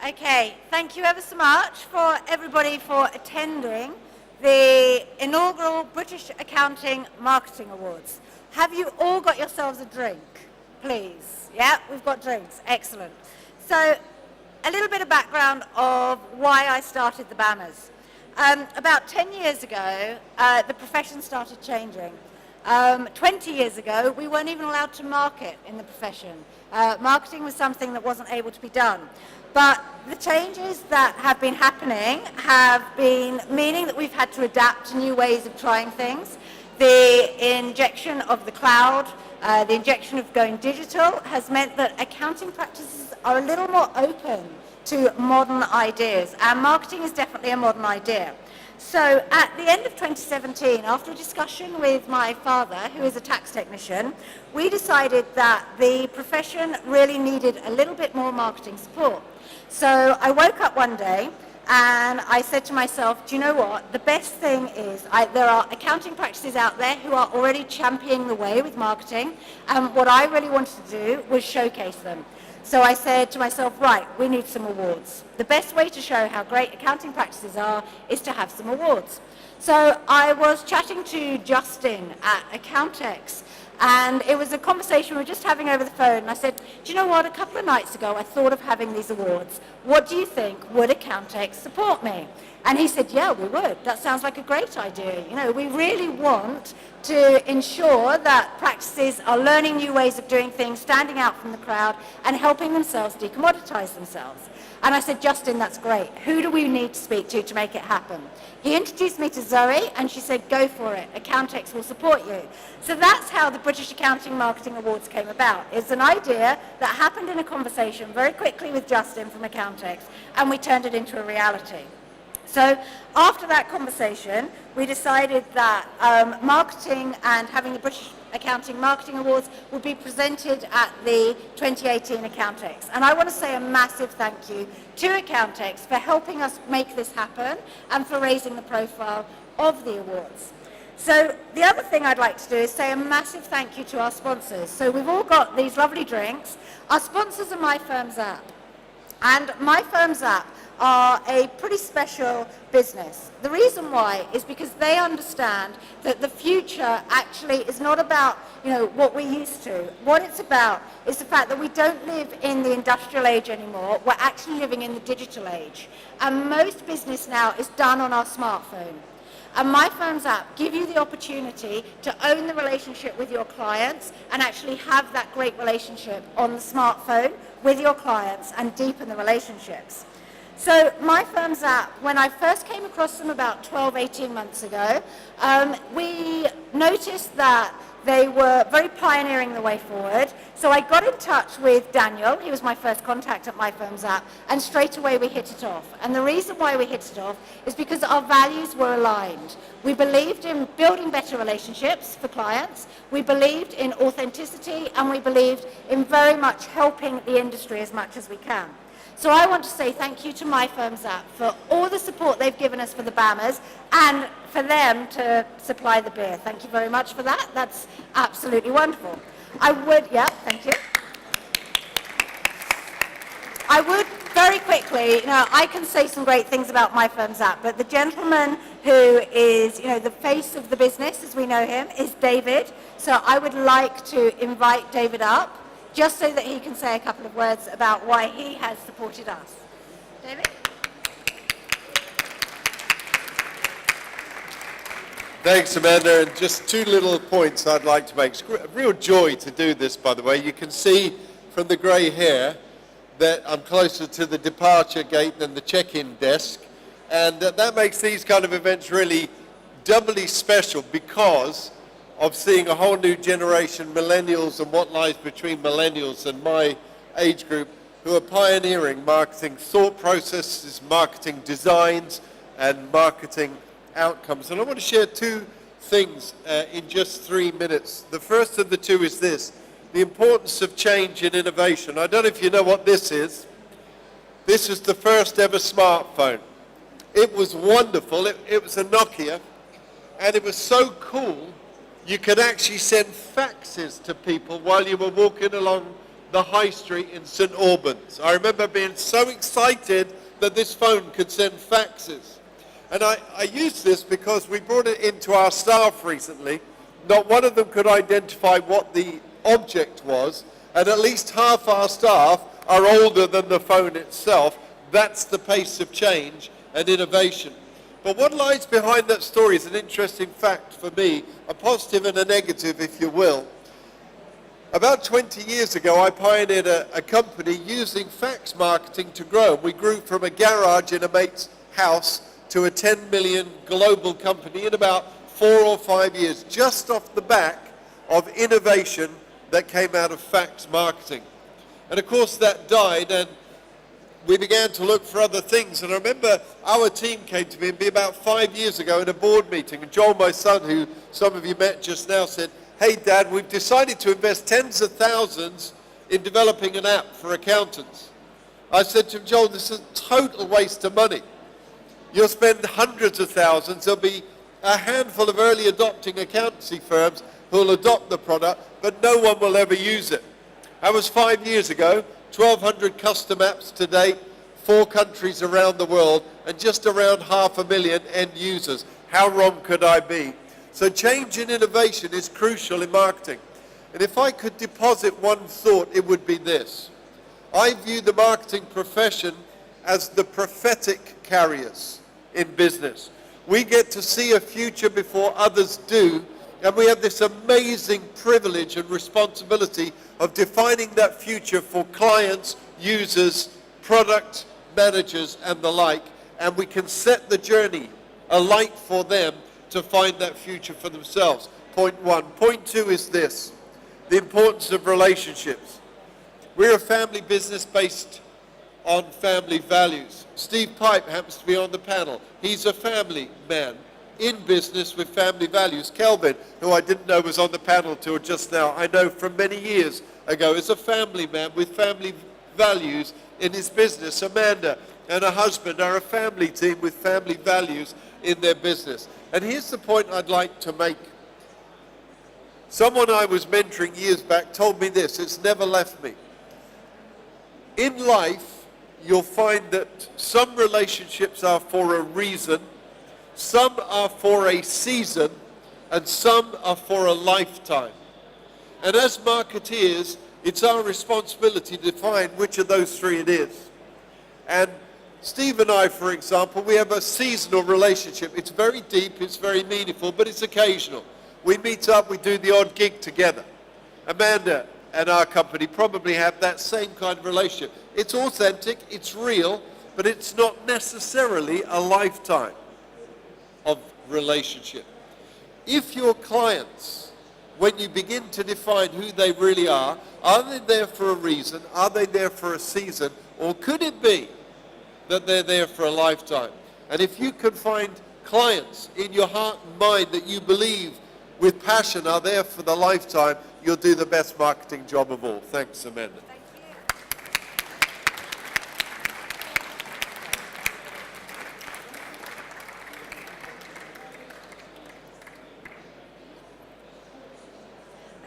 Okay, thank you ever so much for everybody for attending the inaugural British Accounting Marketing Awards. Have you all got yourselves a drink, please? Yeah, we've got drinks. Excellent. So, a little bit of background of why I started the banners. About 10 years ago, the profession started changing. 20 years ago, we weren't even allowed to market in the profession. Marketing was something that wasn't able to be done. But the changes that have been happening have been meaning that we've had to adapt to new ways of trying things. The injection of the cloud, the injection of going digital has meant that accounting practices are a little more open to modern ideas, and marketing is definitely a modern idea. So at the end of 2017, after a discussion with my father, who is a tax technician, we decided that the profession really needed a little bit more marketing support. So I woke up one day and I said to myself, do you know what? The best thing is there are accounting practices out there who are already championing the way with marketing, and what I really wanted to do was showcase them. So I said to myself, right, we need some awards. The best way to show how great accounting practices are is to have some awards. So I was chatting to Justin at Accountex, and it was a conversation we were just having over the phone. And I said, do you know what, a couple of nights ago I thought of having these awards. What do you think? Would Accountex support me? And he said, yeah, we would. That sounds like a great idea. You know, we really want to ensure that practices are learning new ways of doing things, standing out from the crowd, and helping themselves decommoditize themselves. And I said, Justin, that's great. Who do we need to speak to make it happen? He introduced me to Zoe, and she said, go for it. Accountex will support you. So that's how the British Accounting Marketing Awards came about. It's an idea that happened in a conversation very quickly with Justin from Accountex, and we turned it into a reality. So after that conversation, we decided that marketing and having the British Accounting Marketing Awards would be presented at the 2018 Accountex. And I want to say a massive thank you to Accountex for helping us make this happen and for raising the profile of the awards. So the other thing I'd like to do is say a massive thank you to our sponsors. So we've all got these lovely drinks. Our sponsors are MyFirmsApp. And MyFirmsApp are a pretty special business. The reason why is because they understand that the future actually is not about, you know, what we're used to. What it's about is the fact that we don't live in the industrial age anymore. We're actually living in the digital age. And most business now is done on our smartphone. And MyFirmsApp give you the opportunity to own the relationship with your clients and actually have that great relationship on the smartphone with your clients and deepen the relationships. So MyFirmsApp, when I first came across them about 12, 18 months ago, we noticed that they were very pioneering the way forward. So I got in touch with Daniel. He was my first contact at MyFirmsApp, and straight away we hit it off. And the reason why we hit it off is because our values were aligned. We believed in building better relationships for clients. We believed in authenticity, and we believed in very much helping the industry as much as we can. So I want to say thank you to MyFirmsApp for all the support they've given us for the banners and for them to supply the beer. Thank you very much for that. That's absolutely wonderful. Thank you. I would very quickly, you know, I can say some great things about MyFirmsApp, but the gentleman who is, you know, the face of the business, as we know him, is David. So I would like to invite David up, just so that he can say a couple of words about why he has supported us. David? Thanks, Amanda. And just two little points I'd like to make. It's a real joy to do this, by the way. You can see from the grey hair that I'm closer to the departure gate than the check-in desk. And that makes these kind of events really doubly special because of seeing a whole new generation, millennials, and what lies between millennials and my age group, who are pioneering marketing thought processes, marketing designs, and marketing outcomes. And I want to share two things in just 3 minutes. The first of the two is this: the importance of change and innovation. I don't know if you know what this is. This is the first ever smartphone. It was wonderful. It was a Nokia, and it was so cool. You could actually send faxes to people while you were walking along the high street in St Albans. I remember being so excited that this phone could send faxes. And I used this because we brought it into our staff recently. Not one of them could identify what the object was, and at least half our staff are older than the phone itself. That's the pace of change and innovation. But what lies behind that story is an interesting fact for me, a positive and a negative, if you will. About 20 years ago, I pioneered a company using fax marketing to grow. We grew from a garage in a mate's house to a 10 million global company in about 4 or 5 years, just off the back of innovation that came out of fax marketing. And of course that died, and we began to look for other things. And I remember our team came to me about 5 years ago in a board meeting, and Joel, my son, who some of you met just now, said, "Hey Dad, we've decided to invest tens of thousands in developing an app for accountants." I said to him, "Joel, this is a total waste of money. You'll spend hundreds of thousands. There'll be a handful of early adopting accountancy firms who will adopt the product, but no one will ever use it." That was 5 years ago, 1,200 custom apps to date, 4 countries around the world, and just around 500,000 end users. How wrong could I be? So change and innovation is crucial in marketing. And if I could deposit one thought, it would be this. I view the marketing profession as the prophetic carriers in business. We get to see a future before others do, and we have this amazing privilege and responsibility of defining that future for clients, users, product managers, and the like, and we can set the journey alight for them to find that future for themselves. Point one. Point two is this, the importance of relationships. We're a family business based on family values. Steve Pipe happens to be on the panel. He's a family man in business with family values. Kelvin, who I didn't know was on the panel till just now, I know from many years ago, is a family man with family values in his business. Amanda and her husband are a family team with family values in their business. And here's the point I'd like to make. Someone I was mentoring years back told me this, it's never left me. In life, you'll find that some relationships are for a reason, some are for a season, and some are for a lifetime. And as marketeers, it's our responsibility to define which of those three it is. And Steve and I, for example, we have a seasonal relationship. It's very deep, it's very meaningful, but it's occasional. We meet up, we do the odd gig together. Amanda and our company probably have that same kind of relationship. It's authentic, it's real, but it's not necessarily a lifetime of relationship. If your clients, when you begin to define who they really are they there for a reason? Are they there for a season? Or could it be that they're there for a lifetime? And if you can find clients in your heart and mind that you believe with passion are there for the lifetime, you'll do the best marketing job of all. Thanks, Amanda.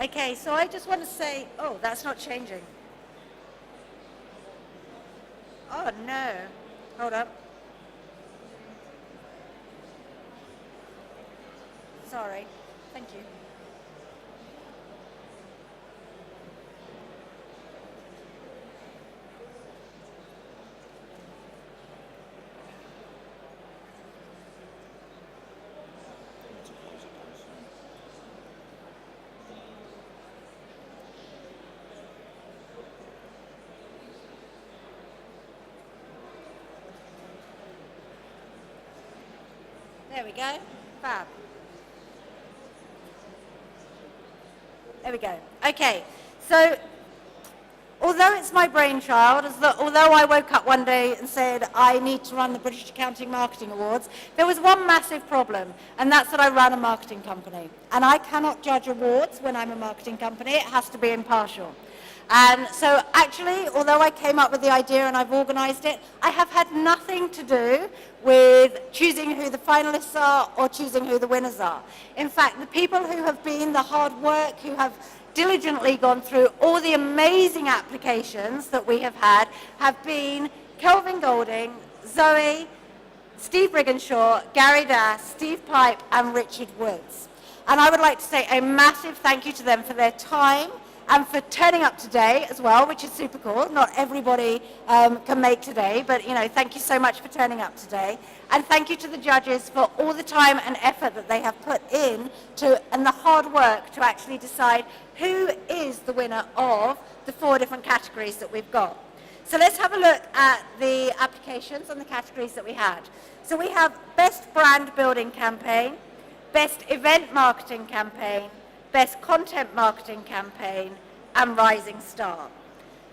Okay, so I just want to say, oh, that's not changing. Oh, no. Hold up. Sorry. Thank you. There we go. Fab. There we go. Okay, so although it's my brainchild, although I woke up one day and said I need to run the British Accounting Marketing Awards, there was one massive problem, and that's that I run a marketing company. And I cannot judge awards when I'm a marketing company. It has to be impartial. And so actually, although I came up with the idea and I've organised it, I have had nothing to do with choosing who the finalists are or choosing who the winners are. In fact, the people who have been the hard work, who have diligently gone through all the amazing applications that we have had have been Kelvin Golding, Zoe, Steve Riggenshaw, Gary Dass, Steve Pipe and Richard Woods. And I would like to say a massive thank you to them for their time and for turning up today as well, which is super cool. Not everybody can make today, but thank you so much for turning up today. And thank you to the judges for all the time and effort that they have put in and the hard work to actually decide who is the winner of the 4 different categories that we've got. So let's have a look at the applications and the categories that we had. So we have Best Brand Building Campaign, Best Event Marketing Campaign, Best Content Marketing Campaign, and Rising Star.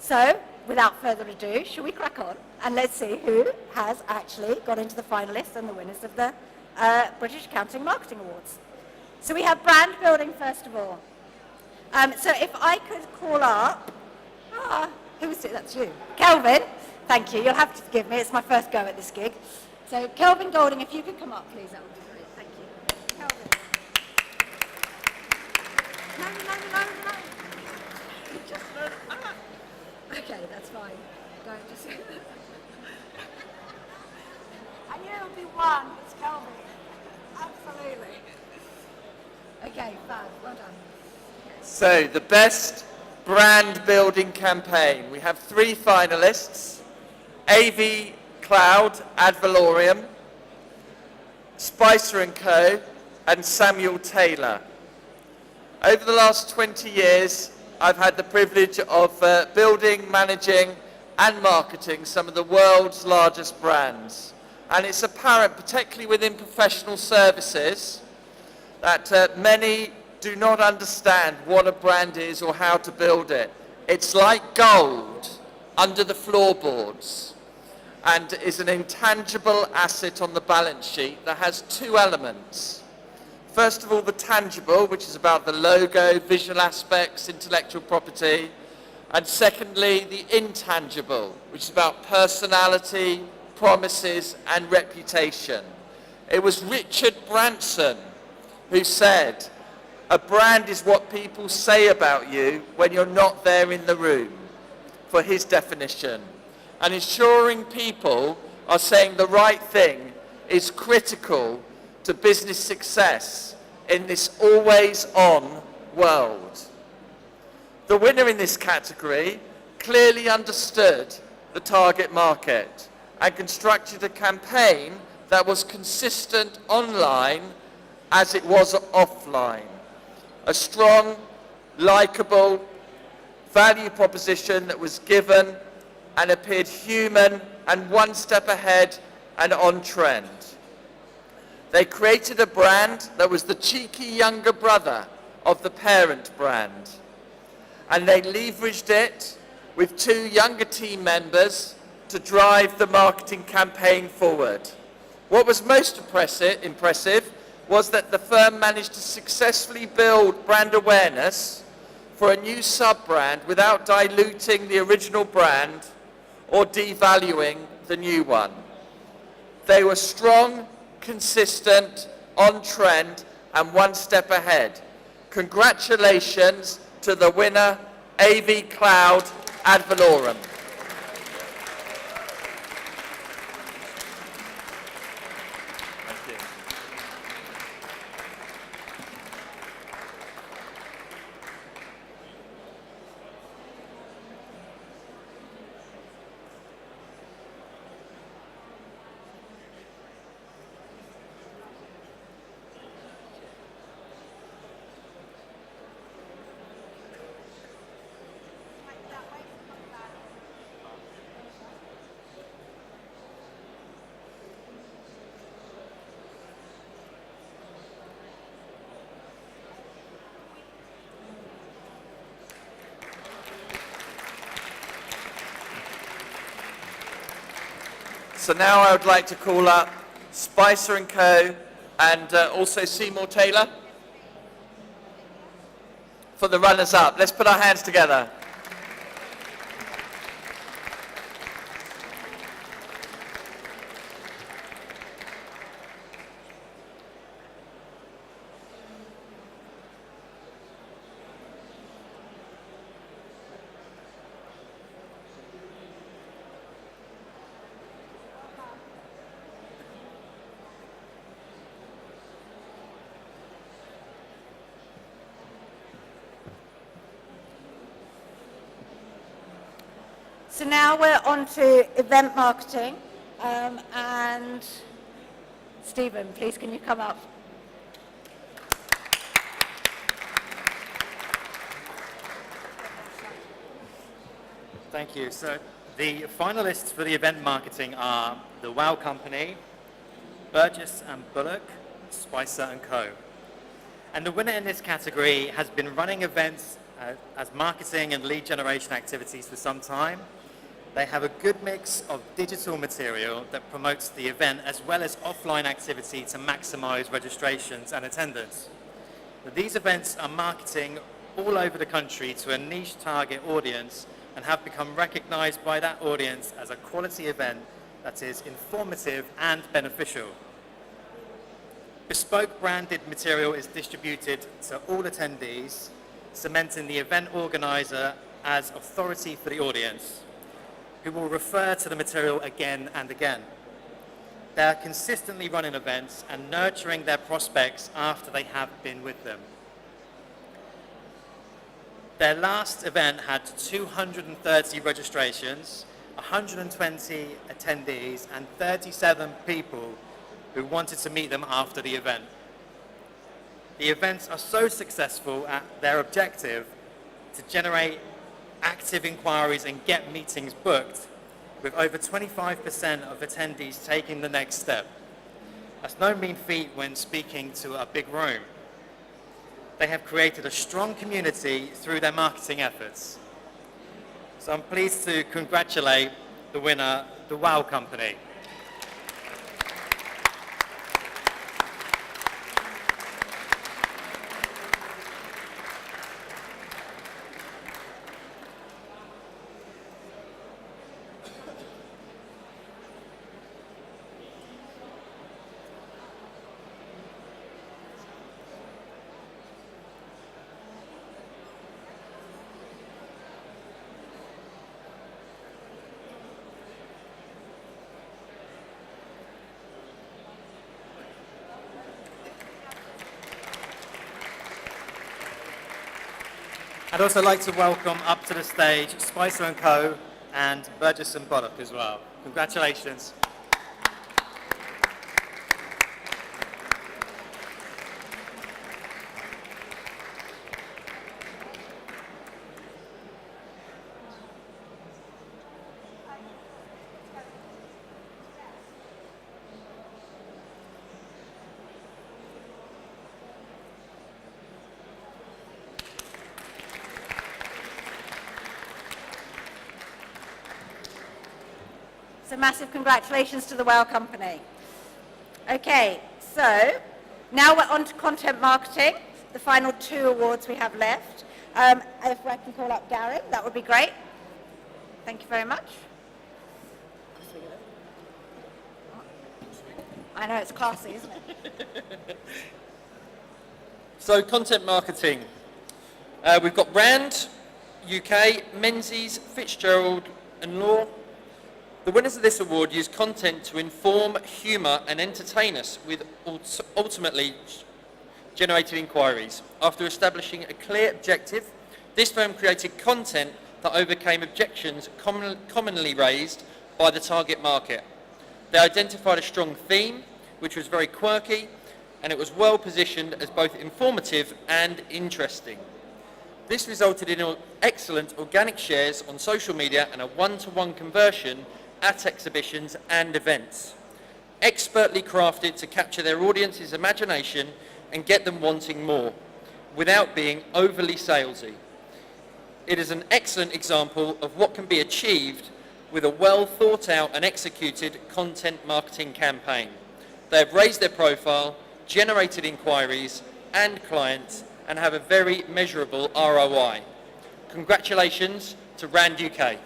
So, without further ado, shall we crack on and let's see who has actually got into the finalists and the winners of the British Accounting Marketing Awards. So we have brand building first of all. So if I could call up, who was it? That's you. Kelvin, thank you. You'll have to forgive me. It's my first go at this gig. So Kelvin Golding, if you could come up, please, that would be great. Thank you. Kelvin. No. Just, okay, that's fine. Don't just... I knew it would be one. It's Kelvin. Absolutely. Okay, fab. Well done. So, the best brand building campaign. We have 3 finalists. AV Cloud ad valorem, Spicer & Co, and Samuel Taylor. Over the last 20 years, I've had the privilege of building, managing, and marketing some of the world's largest brands. And it's apparent, particularly within professional services, that many do not understand what a brand is or how to build it. It's like gold under the floorboards and is an intangible asset on the balance sheet that has 2 elements. First of all, the tangible, which is about the logo, visual aspects, intellectual property. And secondly, the intangible, which is about personality, promises, and reputation. It was Richard Branson who said, "A brand is what people say about you when you're not there in the room," for his definition. And ensuring people are saying the right thing is critical to business success in this always-on world. The winner in this category clearly understood the target market and constructed a campaign that was consistent online as it was offline. A strong, likeable value proposition that was given and appeared human and one step ahead and on trend. They created a brand that was the cheeky younger brother of the parent brand. And they leveraged it with 2 younger team members to drive the marketing campaign forward. What was most impressive was that the firm managed to successfully build brand awareness for a new sub-brand without diluting the original brand or devaluing the new one. They were strong, consistent, on trend, and one step ahead. Congratulations to the winner, AV Cloud ad valorem. Thank you. So now I would like to call up Spicer & Co and also Seymour Taylor for the runners-up. Let's put our hands together. So now we're on to event marketing. And Stephen, please can you come up? Thank you. So the finalists for the event marketing are the Wow Company, Burgess and Bullock, Spicer and Co. And the winner in this category has been running events as marketing and lead generation activities for some time. They have a good mix of digital material that promotes the event as well as offline activity to maximize registrations and attendance. These events are marketing all over the country to a niche target audience and have become recognized by that audience as a quality event that is informative and beneficial. Bespoke branded material is distributed to all attendees, cementing the event organizer as authority for the audience, who will refer to the material again and again. They are consistently running events and nurturing their prospects after they have been with them. Their last event had 230 registrations, 120 attendees, and 37 people who wanted to meet them after the event. The events are so successful at their objective to generate active inquiries and get meetings booked, with over 25% of attendees taking the next step. That's no mean feat when speaking to a big room. They have created a strong community through their marketing efforts. So I'm pleased to congratulate the winner, the Wow Company. I'd also like to welcome up to the stage Spicer and Co. and Burgess and Bullock as well. Congratulations. So massive congratulations to the Wow Company. Okay, so now we're on to content marketing, the final 2 awards we have left. If I can call up Gary, that would be great. Thank you very much. I know, it's classy, isn't it? So content marketing. We've got Rand, UK, Menzies, Fitzgerald and Law. The winners of this award use content to inform, humour and entertain us with ultimately generated inquiries. After establishing a clear objective, this firm created content that overcame objections commonly raised by the target market. They identified a strong theme, which was very quirky, and it was well positioned as both informative and interesting. This resulted in excellent organic shares on social media and a one-to-one conversion at exhibitions and events. Expertly crafted to capture their audience's imagination and get them wanting more, without being overly salesy. It is an excellent example of what can be achieved with a well thought out and executed content marketing campaign. They have raised their profile, generated inquiries and clients, and have a very measurable ROI. Congratulations to Rand UK.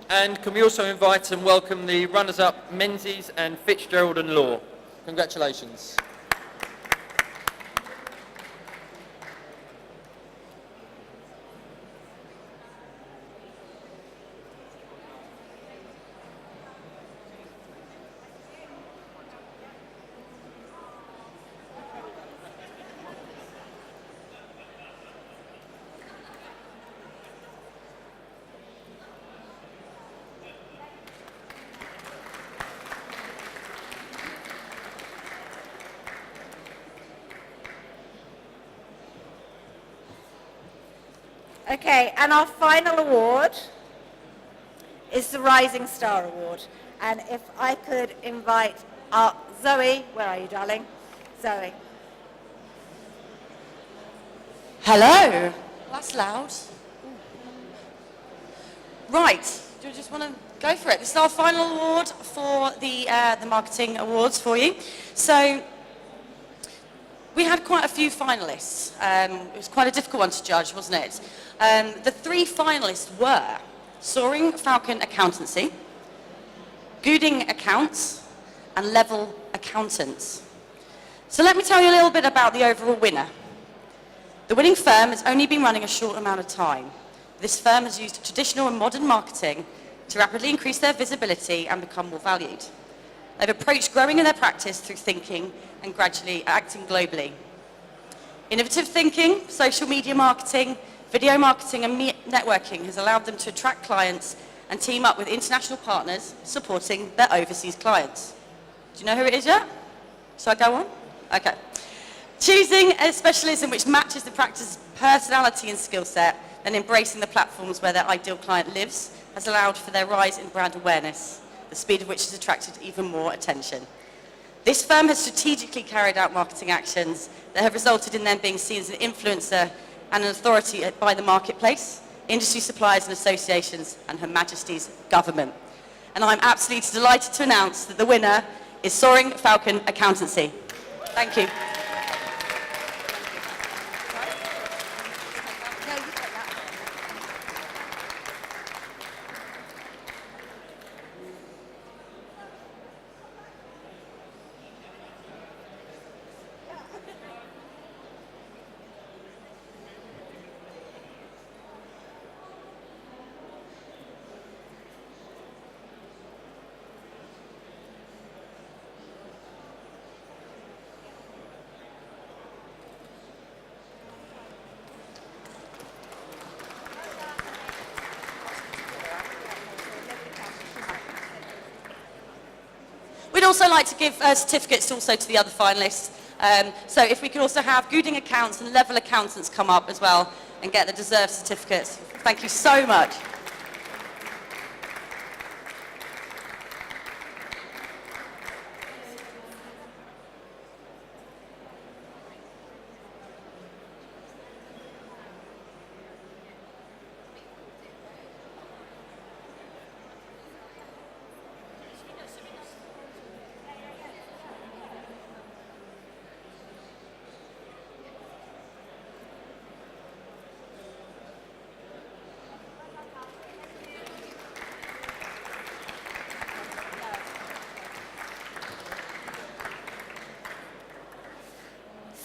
And can we also invite and welcome the runners-up Menzies and Fitzgerald and Law. Congratulations. Okay, and our final award is the Rising Star Award. And if I could invite our Zoe, where are you, darling? Zoe. Hello. That's loud. Right. Do you just want to go for it? This is our final award for the marketing awards for you. So we had quite a few finalists. It was quite a difficult one to judge, wasn't it? The three finalists were Soaring Falcon Accountancy, Gooding Accounts, and Level Accountants. So let me tell you a little bit about the overall winner. The winning firm has only been running a short amount of time. This firm has used traditional and modern marketing to rapidly increase their visibility and become more valued. They've approached growing in their practice through thinking and gradually acting globally. Innovative thinking, social media marketing, video marketing and networking has allowed them to attract clients and team up with international partners supporting their overseas clients. Do you know who it is yet? Shall I go on? Okay. Choosing a specialism which matches the practice's personality and skill set and embracing the platforms where their ideal client lives has allowed for their rise in brand awareness, the speed of which has attracted even more attention. This firm has strategically carried out marketing actions that have resulted in them being seen as an influencer and an authority by the marketplace, industry suppliers and associations, and Her Majesty's government. And I'm absolutely delighted to announce that the winner is Soaring Falcon Accountancy. Thank you. We'd also like to give certificates also to the other finalists. So if we could also have Gooding Accounts and Level Accountants come up as well and get the deserved certificates. Thank you so much.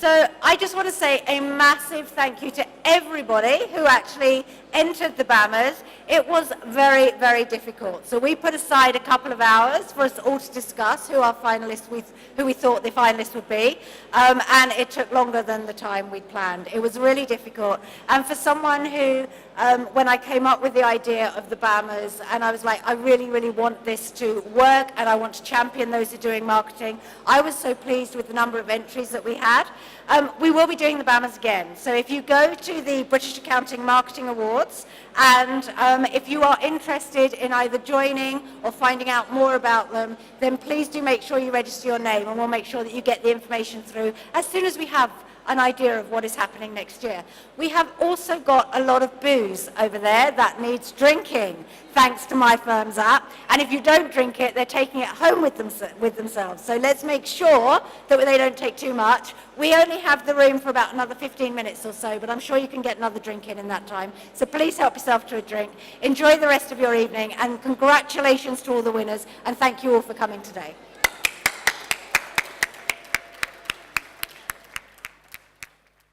So I just want to say a massive thank you to everybody who actually entered the BAMers. It was very, very difficult. So we put aside a couple of hours for us all to discuss who our finalists, who we thought the finalists would be, and it took longer than the time we'd planned. It was really difficult. And for someone who, when I came up with the idea of the BAMers, and I was like, I really, really want this to work, and I want to champion those who are doing marketing, I was so pleased with the number of entries that we had. We will be doing the BAMers again. So if you go to the British Accounting Marketing Awards, and if you are interested in either joining or finding out more about them, then please do make sure you register your name, and we'll make sure that you get the information through as soon as we have an idea of what is happening next year. We have also got a lot of booze over there that needs drinking, thanks to MyFirmsApp. And if you don't drink it, they're taking it home with themselves. So let's make sure that they don't take too much. We only have the room for about another 15 minutes or so, but I'm sure you can get another drink in that time. So please help yourself to a drink. Enjoy the rest of your evening, and congratulations to all the winners, and thank you all for coming today.